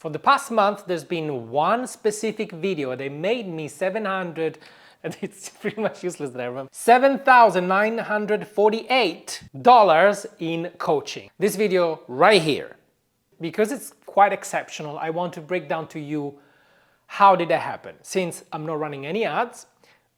For the past month, there's been one specific video that made me 700, and it's pretty much useless that I remember, $7,948 in coaching. This video right here. Because it's quite exceptional, I want to break down to you how did that happen. Since I'm not running any ads,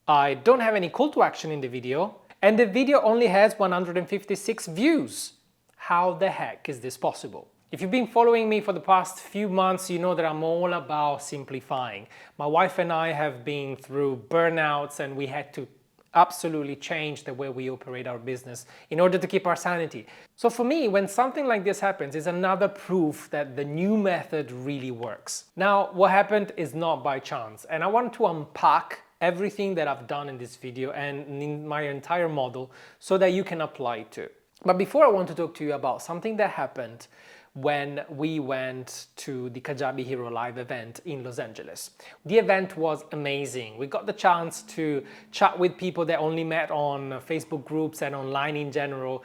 I don't have any call to action in the video, and the video only has 156 views. How the heck is this possible? If you've been following me for the past few months, you know that I'm all about simplifying. My wife and I have been through burnouts, and we had to absolutely change the way we operate our business in order to keep our sanity. So for me, when something like this happens, it's another proof that the new method really works. Now, what happened is not by chance, and I want to unpack everything that I've done in this video and in my entire model so that you can apply it too. But before, I want to talk to you about something that happened when we went to the Kajabi Hero Live event in Los Angeles. The event was amazing. We got the chance to chat with people that only met on Facebook groups and online in general,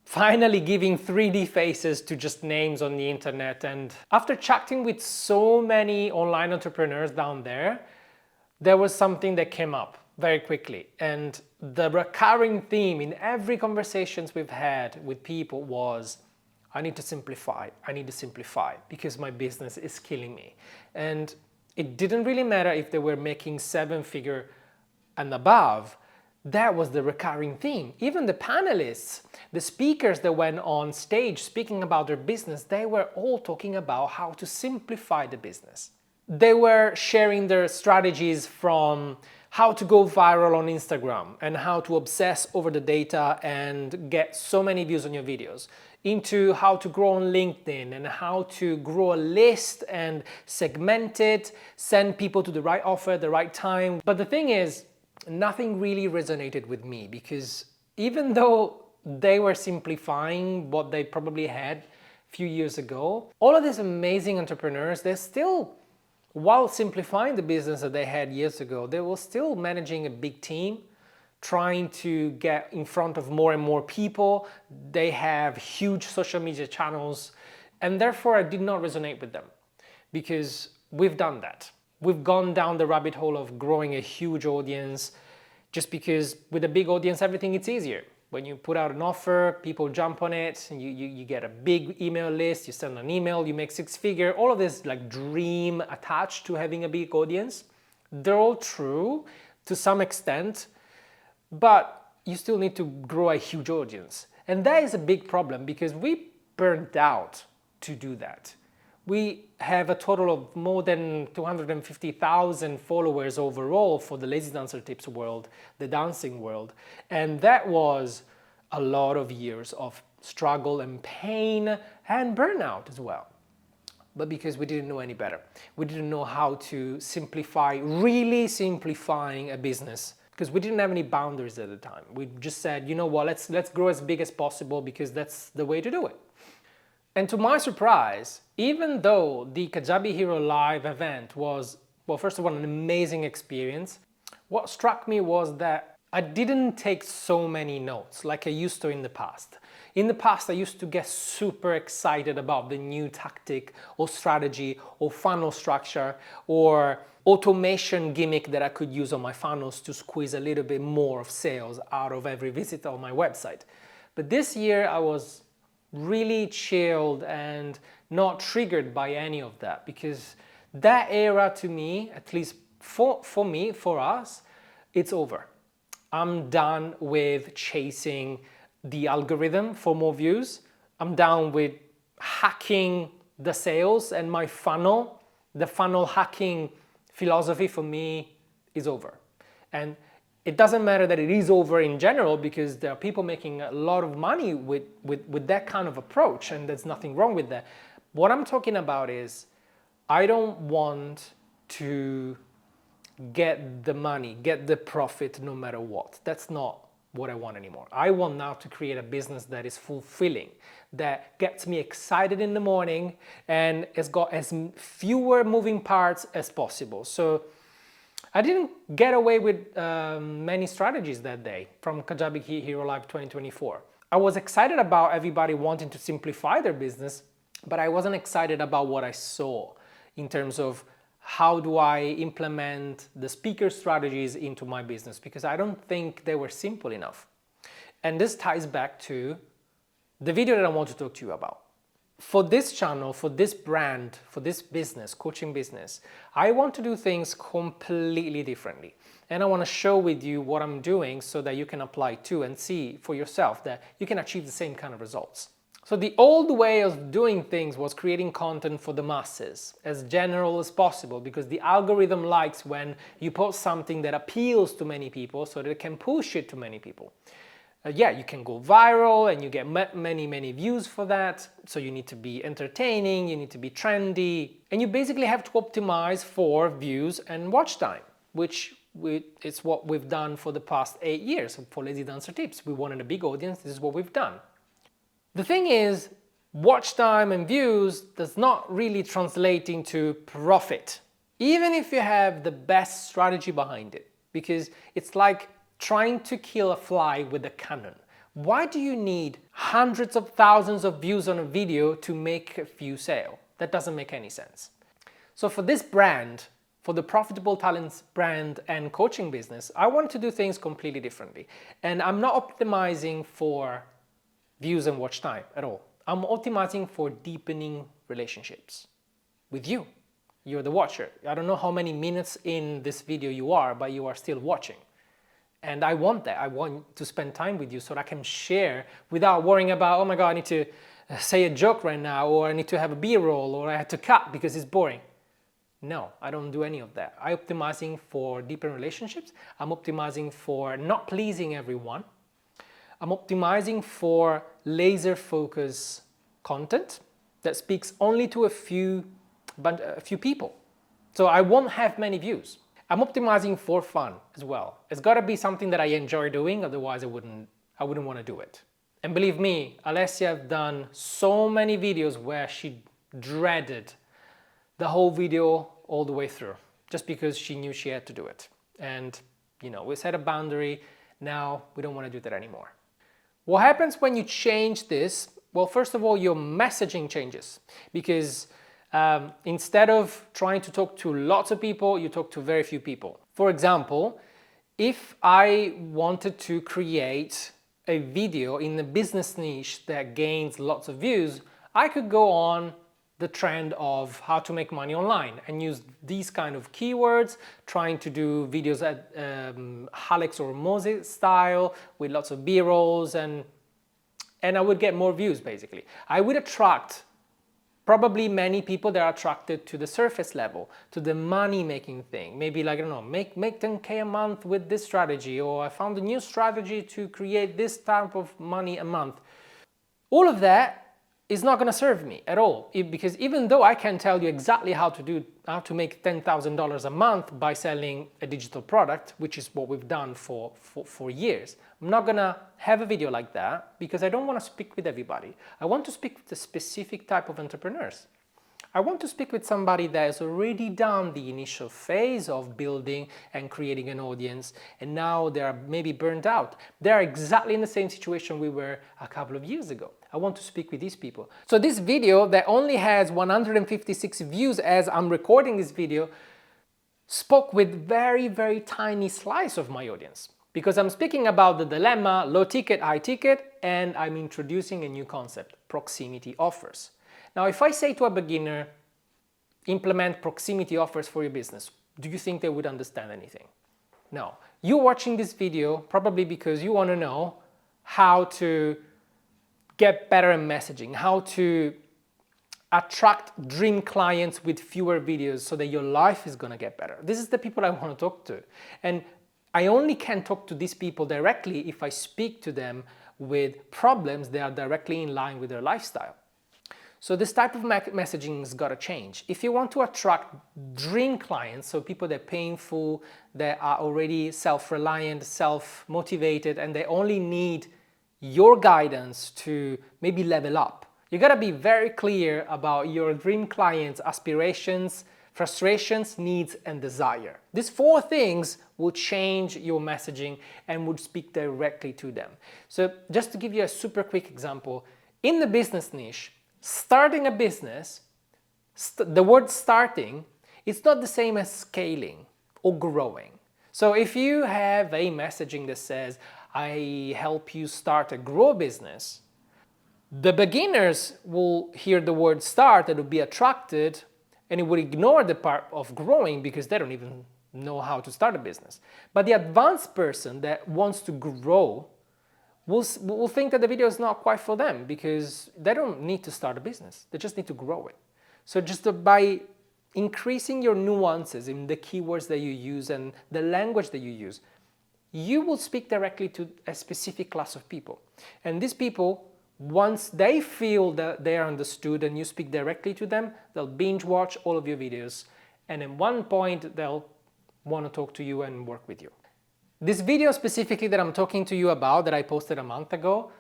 finally giving 3D faces to just names on the internet. And after chatting with so many online entrepreneurs down there, there was something that came up very quickly. And the recurring theme in every conversations we've had with people was, I need to simplify because my business is killing me. And it didn't really matter if they were making 7-figure and above. That was the recurring theme. Even the panelists, the speakers that went on stage speaking about their business, they were all talking about how to simplify the business. They were sharing their strategies from how to go viral on Instagram and how to obsess over the data and get so many views on your videos, into how to grow on LinkedIn and how to grow a list and segment it, send people to the right offer at the right time. But the thing is, nothing really resonated with me, because even though they were simplifying what they probably had a few years ago, all of these amazing entrepreneurs, they're still, while simplifying the business that they had years ago, they were still managing a big team, trying to get in front of more and more people. They have huge social media channels, and therefore I did not resonate with them, because we've done that. We've gone down the rabbit hole of growing a huge audience, just because with a big audience, everything is easier. When you put out an offer, people jump on it, and you get a big email list, you send an email, you make 6-figure, all of this like dream attached to having a big audience. They're all true to some extent, but you still need to grow a huge audience. And that is a big problem, because we burned out to do that. We have a total of more than 250,000 followers overall for the Lazy Dancer Tips world, the dancing world. And that was a lot of years of struggle and pain and burnout as well. But because we didn't know any better. We didn't know how to simplify, really simplifying a business, because we didn't have any boundaries at the time. We just said, you know what, let's grow as big as possible, because that's the way to do it. And to my surprise, even though the Kajabi Hero Live event was, well, first of all, an amazing experience, what struck me was that I didn't take so many notes like I used to in the past. In the past, I used to get super excited about the new tactic or strategy or funnel structure or automation gimmick that I could use on my funnels to squeeze a little bit more of sales out of every visit on my website. But this year, I was really chilled and not triggered by any of that, because that era, to me, at least for me, for us, it's over. I'm done with chasing the algorithm for more views. I'm done with hacking the sales and my funnel. The funnel hacking philosophy for me is over. And it doesn't matter that it is over in general, because there are people making a lot of money with that kind of approach, and there's nothing wrong with that. What I'm talking about is, I don't want to get the money, get the profit no matter what. That's not what I want anymore. I want now to create a business that is fulfilling, that gets me excited in the morning, and has got as fewer moving parts as possible. So I didn't get away with many strategies that day from Kajabi Hero Live 2024. I was excited about everybody wanting to simplify their business, but I wasn't excited about what I saw. in terms of how do I implement the speaker strategies into my business, because I don't think they were simple enough. And this ties back to the video that I want to talk to you about. For this channel, for this brand, for this business, coaching business, I want to do things completely differently. And I want to show with you what I'm doing so that you can apply too and see for yourself that you can achieve the same kind of results. So the old way of doing things was creating content for the masses, as general as possible, because the algorithm likes when you post something that appeals to many people so that it can push it to many people. Yeah, you can go viral and you get many views for that. So you need to be entertaining, you need to be trendy, and you basically have to optimize for views and watch time, which it's what we've done for the past 8 years for Lazy Dancer Tips. We wanted a big audience, this is what we've done. The thing is, watch time and views does not really translate into profit, even if you have the best strategy behind it, because it's like trying to kill a fly with a cannon. Why do you need hundreds of thousands of views on a video to make a few sales? That doesn't make any sense. So for this brand, for the Profitable Talents brand and coaching business, I want to do things completely differently. And I'm not optimizing for views and watch time at all. I'm optimizing for deepening relationships with you. You're the watcher. I don't know how many minutes in this video you are, but you are still watching. And I want that. I want to spend time with you so that I can share without worrying about, oh my God, I need to say a joke right now, or I need to have a B-roll, or I have to cut because it's boring. No, I don't do any of that. I'm optimizing for deeper relationships. I'm optimizing for not pleasing everyone. I'm optimizing for laser focus content that speaks only to a few people. So I won't have many views. I'm optimizing for fun as well. It's got to be something that I enjoy doing, otherwise I wouldn't want to do it. And believe me, Alessia has done so many videos where she dreaded the whole video all the way through, just because she knew she had to do it. And we set a boundary. Now we don't want to do that anymore. What happens when you change this? Well, first of all, your messaging changes, because instead of trying to talk to lots of people, you talk to very few people. For example, if I wanted to create a video in the business niche that gains lots of views, I could go on the trend of how to make money online and use these kind of keywords, trying to do videos at Alex or Moses style with lots of B-rolls, and I would get more views basically. I would attract probably many people that are attracted to the surface level, to the money-making thing. Maybe like, I don't know, make 10K a month with this strategy, or I found a new strategy to create this type of money a month. All of that is not going to serve me at all, because even though I can tell you exactly how to make $10,000 a month by selling a digital product, which is what we've done for years, I'm not going to have a video like that, because I don't want to speak with everybody. I want to speak with a specific type of entrepreneurs. I want to speak with somebody that has already done the initial phase of building and creating an audience, and now they are maybe burned out. They are exactly in the same situation we were a couple of years ago. I want to speak with these people. So this video that only has 156 views as I'm recording this video spoke with very tiny slice of my audience, because I'm speaking about the dilemma, low ticket, high ticket, and I'm introducing a new concept, proximity offers. Now, if I say to a beginner, implement proximity offers for your business, do you think they would understand anything? No. You're watching this video probably because you want to know how to get better in messaging, how to attract dream clients with fewer videos so that your life is going to get better. This is the people I want to talk to. And I only can talk to these people directly if I speak to them with problems that are directly in line with their lifestyle. So this type of messaging has got to change. If you want to attract dream clients, so people that are painful, that are already self-reliant, self-motivated, and they only need your guidance to maybe level up, you got to be very clear about your dream clients' aspirations, frustrations, needs, and desire. These 4 things will change your messaging and would speak directly to them. So just to give you a super quick example, in the business niche, starting a business The word starting, it's not the same as scaling or growing. So if you have a messaging that says, I help you start a grow business, the beginners will hear the word start and will be attracted, and it will ignore the part of growing because they don't even know how to start a business. But the advanced person that wants to grow will think that the video is not quite for them because they don't need to start a business. They just need to grow it. So just by increasing your nuances in the keywords that you use and the language that you use, you will speak directly to a specific class of people. And these people, once they feel that they are understood and you speak directly to them, they'll binge watch all of your videos. And at one point, they'll want to talk to you and work with you. This video specifically that I'm talking to you about, that I posted a month ago,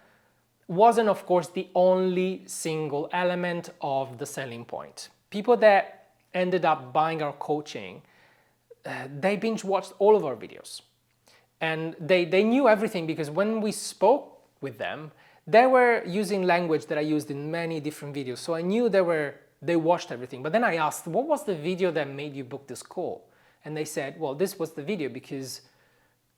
wasn't, of course, the only single element of the selling point. People that ended up buying our coaching, they binge watched all of our videos. And they knew everything because when we spoke with them, they were using language that I used in many different videos. So I knew they watched everything. But then I asked, what was the video that made you book this call? And they said, well, this was the video because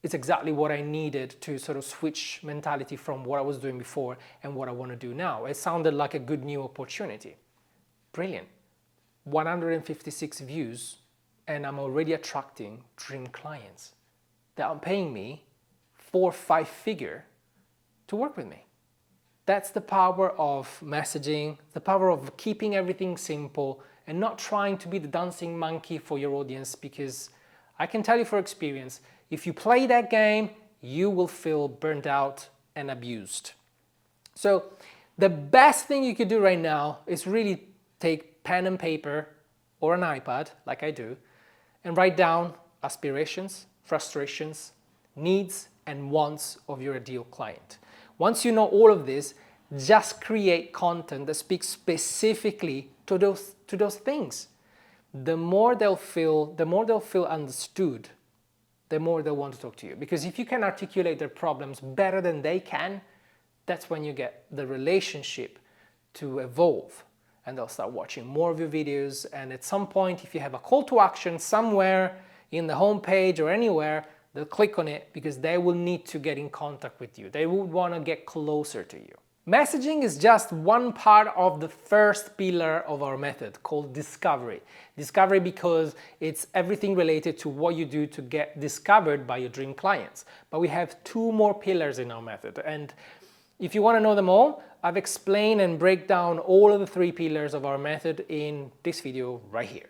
it's exactly what I needed to sort of switch mentality from what I was doing before and what I want to do now. It sounded like a good new opportunity. Brilliant. 156 views, and I'm already attracting dream clients that are paying me 4 or 5 figure to work with me. That's the power of messaging, the power of keeping everything simple and not trying to be the dancing monkey for your audience, because I can tell you for experience, if you play that game, you will feel burnt out and abused. So the best thing you could do right now is really take pen and paper or an iPad, like I do, and write down aspirations, frustrations, needs, and wants of your ideal client. Once you know all of this, just create content that speaks specifically to those things. The more they'll feel understood, the more they'll want to talk to you. Because if you can articulate their problems better than they can, that's when you get the relationship to evolve. And they'll start watching more of your videos. And at some point, if you have a call to action somewhere in the homepage or anywhere, they'll click on it because they will need to get in contact with you. They will want to get closer to you. Messaging is just one part of the first pillar of our method called discovery. Discovery because it's everything related to what you do to get discovered by your dream clients. But we have 2 more pillars in our method. And if you want to know them all, I've explained and break down all of the 3 pillars of our method in this video right here.